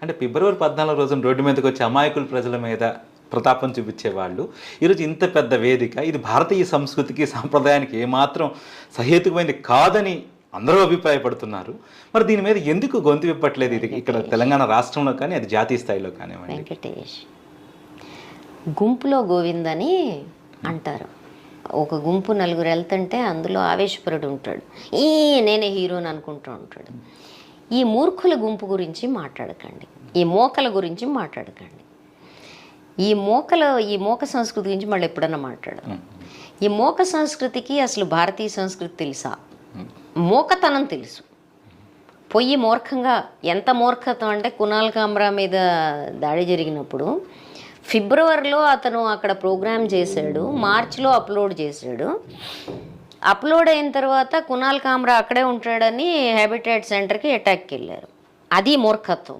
అంటే ఫిబ్రవరి 14 రోజున రోడ్డు మీదకి వచ్చి అమాయకుల ప్రజల మీద ప్రతాపం చూపించేవాళ్ళు ఈరోజు ఇంత పెద్ద వేదిక, ఇది భారతీయ సంస్కృతికి సాంప్రదాయానికి ఏమాత్రం సహేతుకమైనది కాదని అందరూ అభిప్రాయపడుతున్నారు. మరి దీని మీద ఎందుకు గొంతు విప్పట్లేదు? ఇది ఇక్కడ తెలంగాణ రాష్ట్రంలో కానీ అది జాతీయ స్థాయిలో కానివ్వండి. వెంకటేష్, గుంపులో గోవిందని అంటారు. ఒక గుంపు నలుగురు వెళ్తుంటే అందులో ఆవేశపరుడు ఉంటాడు, నేనే హీరోని అనుకుంటూ ఉంటాడు. ఈ మూర్ఖుల గుంపు గురించి మాట్లాడకండి, ఈ మోకల గురించి మాట్లాడకండి. ఈ మోక సంస్కృతి గురించి మళ్ళీ ఎప్పుడన్నా మాట్లాడదాం. ఈ మోక సంస్కృతికి అసలు భారతీయ సంస్కృతి తెలుసా? మోకతనం తెలుసు. పొయ్యి మూర్ఖంగా, ఎంత మూర్ఖత్వం అంటే కునాల్ కామ్రా మీద దాడి జరిగినప్పుడు ఫిబ్రవరిలో అతను అక్కడ ప్రోగ్రామ్ చేశాడు, మార్చిలో అప్లోడ్ చేశాడు. అప్లోడ్ అయిన తర్వాత కునాల్ కామ్రా అక్కడే ఉంటాడని హ్యాబిటేట్ సెంటర్కి అటాక్కి వెళ్ళారు. అది మూర్ఖత్వం.